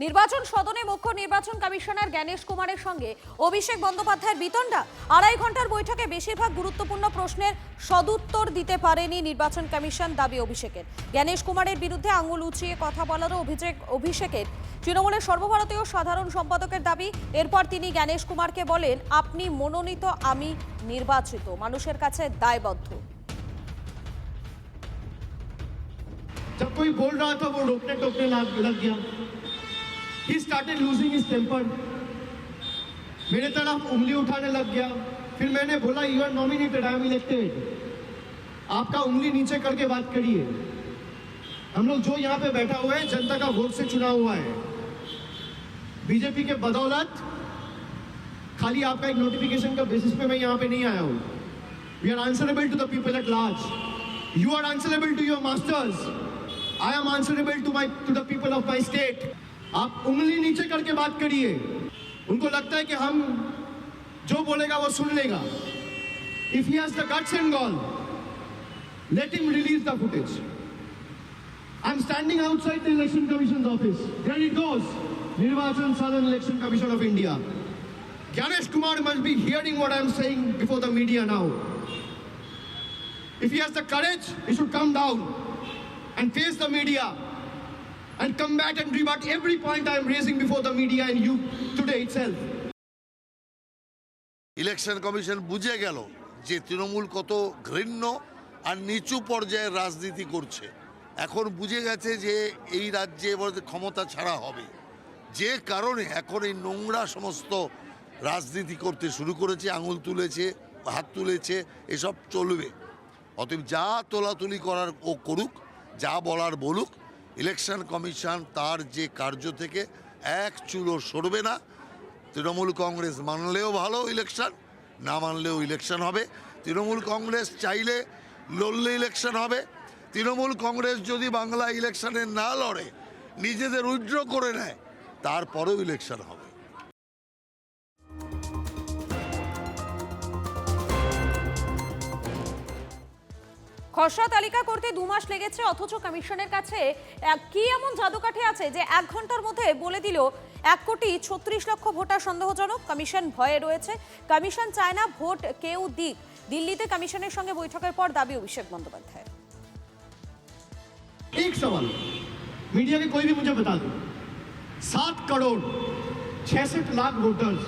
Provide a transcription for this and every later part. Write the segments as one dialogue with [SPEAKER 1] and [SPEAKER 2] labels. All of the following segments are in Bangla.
[SPEAKER 1] নির্বাচন সদনে মুখ্য নির্বাচন কমিশনার জ্ঞানেশ কুমারের সঙ্গে অভিষেক বন্দ্যোপাধ্যায়ের বিতণ্ডা। 2.5 ঘন্টার বৈঠকে বেশিরভাগ গুরুত্বপূর্ণ প্রশ্নের সদুত্তর দিতে পারেনি নির্বাচন কমিশন, দাবি অভিষেকের। জ্ঞানেশ কুমারের বিরুদ্ধে আঙুল উঁচিয়ে কথা বলারও অভিষেকের। তৃণমূলের সর্বভারতীয় সাধারণ সম্পাদকের দাবি। এরপর তিনি জ্ঞানেশ কুমারকে বলেন, আপনি মনোনীত, আমি নির্বাচিত, মানুষের কাছে দায়বদ্ধ।
[SPEAKER 2] जब कोई बोल रहा था वो रोकने टोकने लग गया। He started losing his temper. मेरे तरफ उंगली उठाने लग गया। फिर मैंने बोला you are nominated, I am elected. आपका उंगली नीचे करके बात करिए। हम लोग जो यहाँ पे बैठा हुआ है जनता का वोट से चुना हुआ है। बीजेपी के बदौलत खाली आपका एक नोटिफिकेशन का बेसिस पे मैं यहाँ पे नहीं आया हूँ। We are answerable to the people at large. You are answerable to your masters. I am answerable to the people of my state. आप उंगली नीचे करके बात करिए। उनको लगता है कि हम जो बोलेगा वो सुन लेगा। If he has the guts and gall, let him release the footage. I'm standing outside the Election Commission's office. There it goes. Nirvachan Southern Election Commission of India. Gyanesh Kumar must be hearing what I'm saying before the media now. If he has the courage, he should come down and face the media and combat and rebut every point I am raising before the media and you today itself.
[SPEAKER 3] Election commission বুঝে গেল যে তৃণমূল কত ঘৃণ্য আর নিচু পর্যায়ের রাজনীতি করছে। এখন বুঝে গেছে যে এই রাজ্যে এবার ক্ষমতা ছাড়া হবে, যে কারণে এখন এই নোংরা সমস্ত রাজনীতি করতে শুরু করেছে। আঙুল তুলেছে, হাত তুলেছে, এসব চলবে। অতএব যা তোলাতুলি করার ও করুক, যা বলার বলুক। ইলেকশন কমিশন তার যে কার্য থেকে এক চুলও সরবে না। তৃণমূল কংগ্রেস মানলেও ভালো ইলেকশন, না মানলেও ইলেকশন হবে। তৃণমূল কংগ্রেস চাইলে লড়লে ইলেকশন হবে। তৃণমূল কংগ্রেস যদি বাংলা ইলেকশনে না লড়ে, নিজেদের উইথড্র করে নেয়, তারপরেও ইলেকশন হবে।
[SPEAKER 1] খসড়া তালিকা করতে 2 মাস লেগেছে, অথচ কমিশনের কাছে কি এমন জাদুকাঠি আছে যে 1 ঘন্টার মধ্যে বলে দিল 1,36,00,000 ভোটার সন্দেহজনক। কমিশন ভয়ে রয়েছে, কমিশন চায় না ভোট কেউ দিক। দিল্লিতে কমিশনের সঙ্গে বৈঠকের পর দাবি অভিষেক বন্দ্যোপাধ্যায়।
[SPEAKER 2] एक सवाल मीडिया के कोई भी मुझे बता दो, 7 करोड़ 66 लाख वोटर्स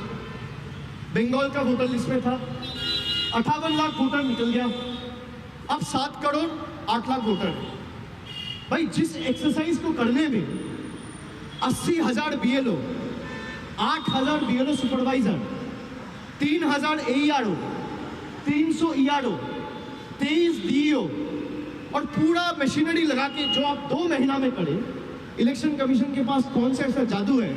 [SPEAKER 2] बंगाल का वोटर लिस्ट में था। 58 लाख वोटर निकल गया, अब 7 करोड़ 8 लाख वोटर। भाई जिस एक्सरसाइज को करने में 80,000 BLO, 8,000 BLO supervisor, 3,000 AERO, 300 ERO, 23 DEO और पूरा मशीनरी लगा के जो आप 2 महीना में करें, इलेक्शन कमीशन के पास कौन सा ऐसा जादू है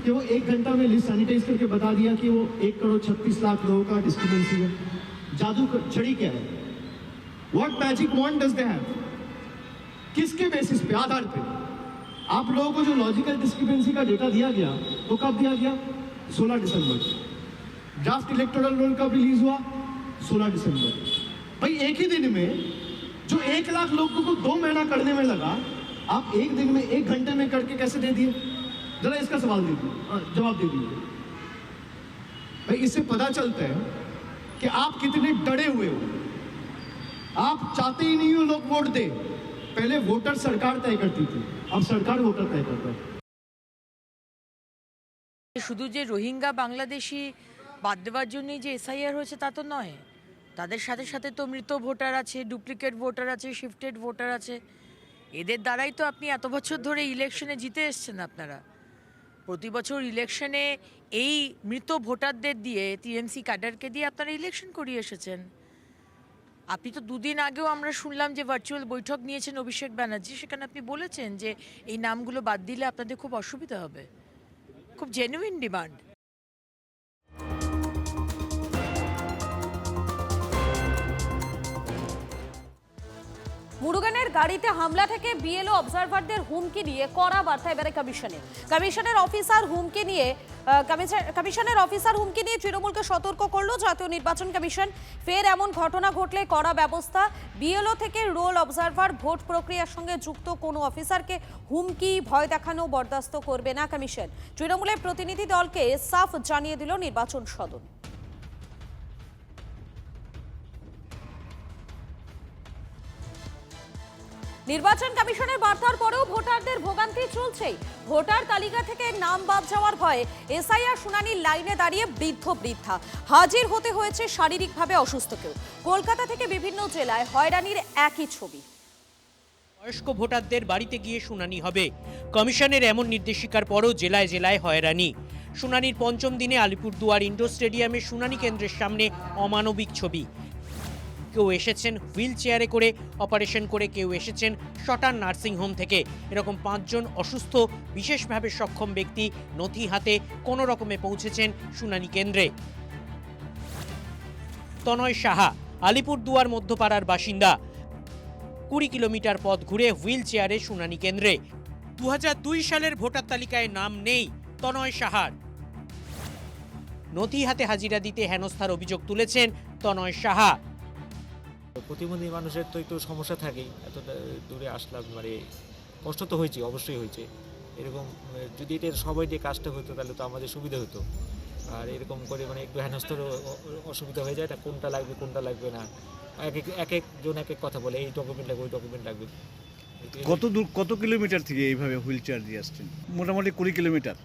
[SPEAKER 2] कि वो 1 घंटा में लिस्ट सैनिटाइज करके बता दिया कि वो 1,36,00,000 लोगों का डिस्क्रिमिनेंसी है? जादू छड़ी क्या है? What magic wand does they have? किसके बेसिस पे, आधार पे? आप लोगों को जो लॉजिकल डिस्क्रिपेंसी का डेटा दिया गया वो कब दिया गया? 16 दिसंबर। ड्राफ्ट इलेक्टोरल रोल कब रिलीज हुआ? 16 दिसंबर। भाई एक ही दिन में जो 1 लाख लोगों को 2 महीना करने में लगा, आप एक दिन में 1 घंटे में करके कैसे दे दिए? जरा इसका सवाल दे दीजिए, जवाब दे दीजिए। भाई इससे पता चलता है कि आप कितने डरे हुए हो। आप चाहते ही नहीं हो लोग वोट दे। पहले वोटर सरकार तय करती थी, अब सरकार वोटर तय करता है।
[SPEAKER 4] শুধু যে রোহিঙ্গা বাংলাদেশি বাদ দেওয়ার জন্যই যে এসআইআর হয়েছে তা তো নয়, তাদের সাথে সাথে তো মৃত ভোটার আছে, ডুপ্লিকেট ভোটার আছে, শিফটেড ভোটার আছে। এদের দ্বারাই তো আপনি এত বছর ধরে ইলেকশনে জিতে এসছেন। আপনারা প্রতি বছর ইলেকশনে এই মৃত ভোটারদের দিয়ে, টিএমসি ক্যাডারকে দিয়ে আপনারা ইলেকশন করিয়ে এসেছেন। আপনি তো 2 দিন আগেও আমরা শুনলাম যে ভার্চুয়াল বৈঠক নিয়েছেন অভিষেক ব্যানার্জি, সেখানে আপনি বলেছেন যে এই নামগুলো বাদ দিলে আপনাদের খুব অসুবিধা হবে। খুব জেনুইন ডিমান্ড।
[SPEAKER 1] মুরুগানের গাড়িতে হামলা থেকে বিএলও অবজারভারদের হুমকি দিয়ে কড়া বার্তা এবারে কমিশনের অফিসার হুমকি নিয়ে তৃণমূলকে সতর্ক করলো জাতীয় নির্বাচন কমিশন। ফের এমন ঘটনা ঘটলে কড়া ব্যবস্থা। বিএলও থেকে রোল অবজারভার ভোট প্রক্রিয়ার সঙ্গে যুক্ত কোনো অফিসারকে হুমকি ভয় দেখানো বরদাস্ত করবে না কমিশন। তৃণমূলের প্রতিনিধি দলকে সাফ জানিয়ে দিল নির্বাচন সদন। নির্বাচন কমিশনের বার্তার পরেও ভোটারদের ভোগান্তি চলছেই। ভোটার তালিকা থেকে নাম বাদ যাওয়ার ভয়ে এসআইআর শুনানির লাইনে দাঁড়িয়ে বৃদ্ধা হাজির হতে হয়েছে শারীরিকভাবে অসুস্থকেও। কলকাতা থেকে বিভিন্ন জেলায় হয়রানির একই ছবি।
[SPEAKER 5] বয়স্ক ভোটারদের বাড়িতে গিয়ে শুনানি হবে। কমিশনের এমন নির্দেশিকার পরও জেলায় জেলায় হয়রানি। শুনানির পঞ্চম দিনে আলিপুরদুয়ার ইন্ডোর স্টেডিয়ামে শুনানি কেন্দ্রের সামনে অমানবিক ছবি। কেউ এসেছেন হুইল চেয়ারে করে অপারেশন করে, কেউ এসেছেন শটার নার্সিংহোম থেকে। এরকম 5 জন অসুস্থ বিশেষভাবে সক্ষম ব্যক্তি নথি হাতে কোনো রকমে পৌঁছেছেন শুনানি কেন্দ্রে। তনয় সাহা আলিপুরদুয়ার মধ্যপাড়ার বাসিন্দা। 20 কিলোমিটার পথ ঘুরে হুইল চেয়ারে শুনানি কেন্দ্রে। 2002 সালের ভোটার তালিকায় নাম নেই তনয় সাহার। নথি হাতে হাজিরা দিতে হেনস্থার অভিযোগ তুলেছেন তনয় সাহা।
[SPEAKER 6] প্রতিবন্ধী মানুষের তো একটু সমস্যা থাকেই, এত দূরে আসলাম, মানে কষ্ট তো হয়েছে, অবশ্যই হয়েছে। এরকম যদি এটা সবাই দিয়ে কাজটা হতো তাহলে তো আমাদের সুবিধা হতো। আর এরকম করে মানে একটু হেনস্থার অসুবিধা হয়ে যায়, এটা কোনটা লাগবে কোনটা লাগবে না, এক একজন এক এক কথা বলে, এই ডকুমেন্ট লাগবে ওই ডকুমেন্ট লাগবে।
[SPEAKER 7] কত কিলোমিটার থেকে এইভাবে হুইল চেয়ার দিয়ে আসছেন? মোটামুটি 20 কিলোমিটার।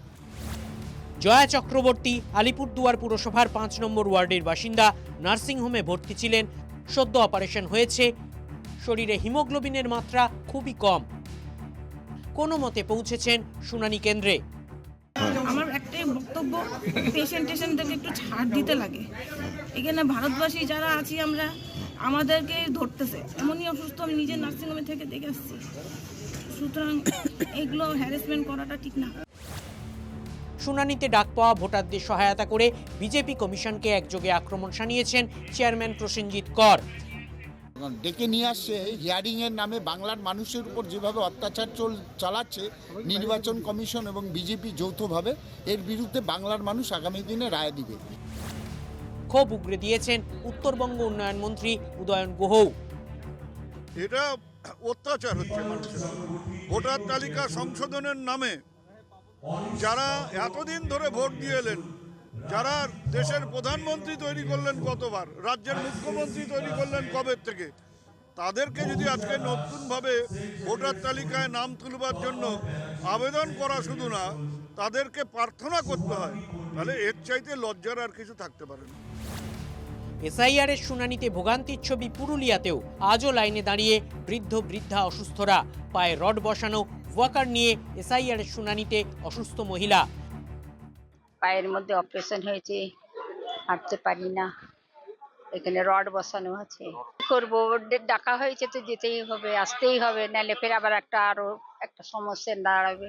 [SPEAKER 5] জয়া চক্রবর্তী আলিপুরদুয়ার পুরসভার 5 নম্বর ওয়ার্ডের বাসিন্দা। নার্সিংহোমে ভর্তি ছিলেন, সদ্য অপারেশন হয়েছে। শরীরে হিমোগ্লোবিনের মাত্রা খুবই কম। কোনো মতে পৌঁছেছেন শুনানি কেন্দ্রে।
[SPEAKER 8] আমার একটাই বক্তব্য, পেশেন্টদেরকে একটু ছাড় দিতে লাগে। এখানে ভারতবাসী যারা আছি আমরা, আমাদেরকে ধরতেছে। এমনই অসুস্থ আমি নিজের নার্সিংহোমে থেকে দেখে আসছি। সুতরাং এগুলো হ্যারাসমেন্ট করাটা ঠিক না।
[SPEAKER 5] শুনানিতে ডাক পাওয়া ভোটারদের সহায়তা করে বিজেপি কমিশনকে একযোগে আক্রমণ শানিয়েছেন চেয়ারম্যান প্রসেনজিৎ কর।
[SPEAKER 9] ডেকে নিয়ে আসছে হিয়ারিংয়ের নামে বাংলার মানুষের উপর যেভাবে অত্যাচার চালাচ্ছে নির্বাচন কমিশন এবং বিজেপি যৌথভাবে, এর বিরুদ্ধে বাংলার মানুষ আগামী দিনে রায় দিবে।
[SPEAKER 5] ক্ষোভ উগরে দিয়েছেন উত্তরবঙ্গ উন্নয়ন মন্ত্রী উদয়ন গুহও।
[SPEAKER 10] এটা অত্যাচার হচ্ছে মানুষের। ভোটার তালিকা সংশোধনের নামে যারা এতদিন ধরে ভোট দিয়ে এলেন, যারা দেশের প্রধানমন্ত্রী তৈরি করলেন কতবার, রাজ্যের মুখ্যমন্ত্রী তৈরি করলেন কবে থেকে, তাদেরকে যদি আজকে নতুনভাবে ভোটার তালিকায় নাম তুলবার জন্য আবেদন করা শুধু না, তাদেরকে প্রার্থনা করতে হয়, তাহলে এর চাইতে লজ্জার আর কিছু থাকতে পারে না।
[SPEAKER 5] এসআইআর এর শুনানিতে ভোগান্তির ছবি পুরুলিয়াতেও। আজও লাইনে দাঁড়িয়ে বৃদ্ধা অসুস্থরা। পায়ে রড বসানো ওয়াকার নিয়ে এসআইআর এর শুনানিতে অসুস্থ মহিলা।
[SPEAKER 11] পায়ের মধ্যে অপারেশন হয়েছে, হাঁটতে পারি না, এখানে রড বসানো আছে। করবো, ডাকা হয়েছে তো যেতেই হবে, আসতেই হবে, নাহলে ফের আবার আরো একটা সমস্যা দাঁড়াবে।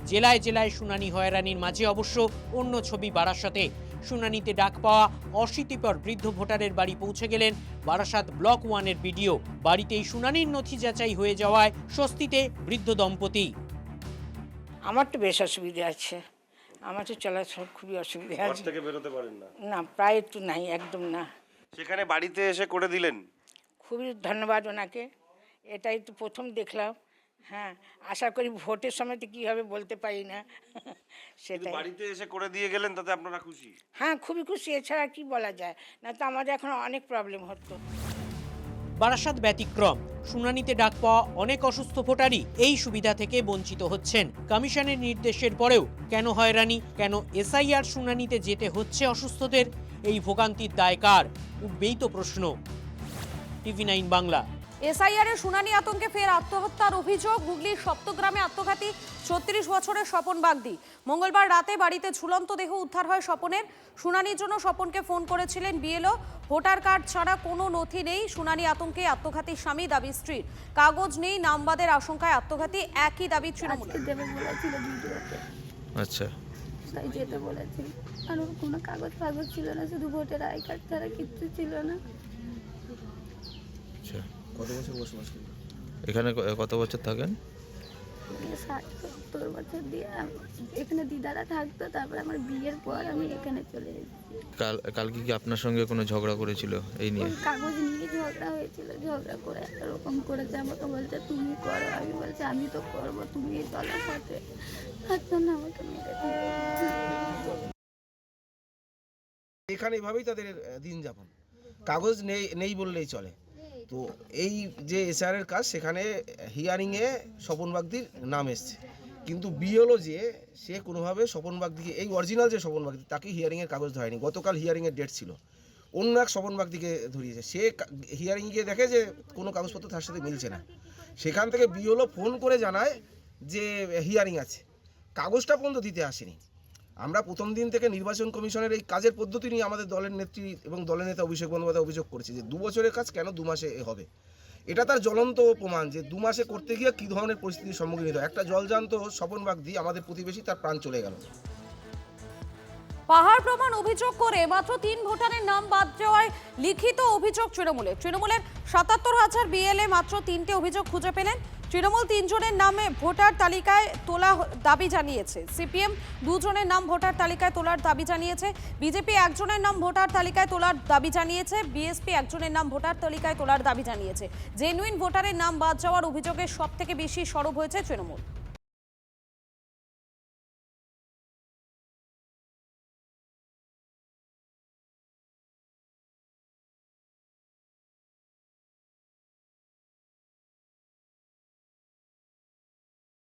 [SPEAKER 5] জেলায় জেলায় শুনানি হয়রানির মাঝে অবশ্য অন্য ছবি বারাসাতে। শুনানিতে ডাক পাওয়া অশীতিপর বৃদ্ধ ভোটারের বাড়ি পৌঁছে গেলেন বারাসাত ব্লক 1-এর বিডিও। বাড়িতেই শুনানির নথি যাচাই হয়ে যাওয়ায় স্বস্তিতে বৃদ্ধ দম্পতি।
[SPEAKER 8] আমার তো বেশ অসুবিধা আছে, আমার তো চলাচল খুবই অসুবিধা আছে।
[SPEAKER 12] থেকে বেরোতে পারেন না?
[SPEAKER 8] না, প্রায় একটু নাই, একদম না।
[SPEAKER 12] সেখানে বাড়িতে এসে করে দিলেন,
[SPEAKER 8] খুবই ধন্যবাদ ওনাকে। এটাই তো প্রথম দেখলাম। হ্যাঁ, আশা করি ভোটের সময় তো কী হবে বলতে পারি না, সেটাই।
[SPEAKER 12] বাড়িতে এসে করে দিয়ে গেলেন, তাতে আপনারা খুশি?
[SPEAKER 8] হ্যাঁ, খুবই খুশি, এছাড়া কি বলা যায়, না তো আমাদের এখন অনেক প্রবলেম হতো।
[SPEAKER 5] বারাসাত ব্যতিক্রম। শুনানিতে ডাক পাওয়া অনেক অসুস্থ ভোটারই এই সুবিধা থেকে বঞ্চিত হচ্ছেন। কমিশনের নির্দেশের পরেও কেন হয়রানি, কেন এসআইআর শুনানিতে যেতে হচ্ছে অসুস্থদের? এই ভোগান্তির দায় কার? উঠবেই তো প্রশ্ন। TV9 বাংলা।
[SPEAKER 1] এসআইআর এর শুনানি আতঙ্কে ফের আত্মহত্যার অভিযোগ। হুগলির সপ্তগ্রামে আত্মঘাতী 36 বছরের স্বপন বাগদি। মঙ্গলবার রাতে বাড়িতে ঝুলন্ত দেহ উদ্ধার হয় স্বপনের। শুনানির জন্য স্বপনকে ফোন করেছিলেন বিএলও। ভোটার কার্ড ছাড়া কোনো নথি নেই। শুনানি আতঙ্কে আত্মঘাতী স্বামী, দাবি স্ত্রীর। কাগজ নেই, নামবাদের আশঙ্কায় আত্মঘাতী, একই দাবি তৃণমূল।
[SPEAKER 6] আচ্ছা,
[SPEAKER 11] তাই যেতে বলেছিল, আর ওর কোনো কাগজ ছিল না, শুধু ভোটের আই কার্ড ছাড়া কিচ্ছু ছিল না।
[SPEAKER 6] কত বছর বসবাস করি?
[SPEAKER 13] এখানে কত বছর থাকেন?
[SPEAKER 11] 60-70 বছর দিয়ে এখানে দিদারা থাকতো, তারপরে আমার বিয়ের পর আমি এখানে চলে এসেছি।
[SPEAKER 13] কালকে কি আপনার সঙ্গে কোনো ঝগড়া করেছিল এই নিয়ে?
[SPEAKER 11] কাগজ নিয়ে ঝগড়া হয়েছিল, ঝগড়া করে এরকম করেছে, আমাকে বলছে তুমি করো, আমি বলছি আমি তো করবো, তুমি চলো সাথে, তার জন্য আমাকে মেরে দিয়েছে।
[SPEAKER 14] এখানে এভাবেই তাদের দিন যাপন, কাগজ নেই বললেই চলে। তো এই যে এসআরের কাজ, সেখানে হিয়ারিংয়ে স্বপন বাগদির নাম এসছে, কিন্তু বিএলও যে সে কোনোভাবে স্বপন বাগদিকে, এই অরিজিনাল যে স্বপন বাগদি, তাকে হিয়ারিংয়ের কাগজ ধরেনি। গতকাল হিয়ারিংয়ের ডেট ছিল, অন্য এক স্বপন বাগদিকে ধরিয়েছে। সে হিয়ারিং গিয়ে দেখে যে কোনো কাগজপত্র তার সাথে মিলছে না। সেখান থেকে বিএলও ফোন করে জানায় যে হিয়ারিং আছে, কাগজটা পর্যন্ত দিতে আসেনি। আমরা প্রথম দিন থেকে নির্বাচন কমিশনের এই কাজের পদ্ধতি নিয়ে আমাদের দলের নেত্রী এবং দলের নেতা অভিষেক বন্দ্যোপাধ্যায় অভিযোগ করেছে যে 2 বছরের কাজ কেন 2 মাসে হবে। এটা তার জ্বলন্ত প্রমাণ যে 2 মাসে করতে গিয়ে কী ধরনের পরিস্থিতির সম্মুখীন হতে হয়। একটা জলজান্ত স্বপন বাগদি আমাদের প্রতিবেশী, তার প্রাণ চলে গেল।
[SPEAKER 1] পাহাড় প্রমাণ অভিযোগ করে মাত্র 3 ভোটারের নাম বাদ যাওয়ায় লিখিত অভিযোগ তৃণমূলের 77,000 বিএলএ মাত্র 3টে অভিযোগ খুঁজে পেলেন। তৃণমূল 3 জনের নামে ভোটার তালিকায় তোলা দাবি জানিয়েছে, সিপিএম 2 জনের নাম ভোটার তালিকায় তোলার দাবি জানিয়েছে, বিজেপি 1 জনের নাম ভোটার তালিকায় তোলার দাবি জানিয়েছে, বিএসপি 1 জনের নাম ভোটার তালিকায় তোলার দাবি জানিয়েছে। জেনুইন ভোটারের নাম বাদ যাওয়ার অভিযোগে সবথেকে বেশি সরব হয়েছে তৃণমূল।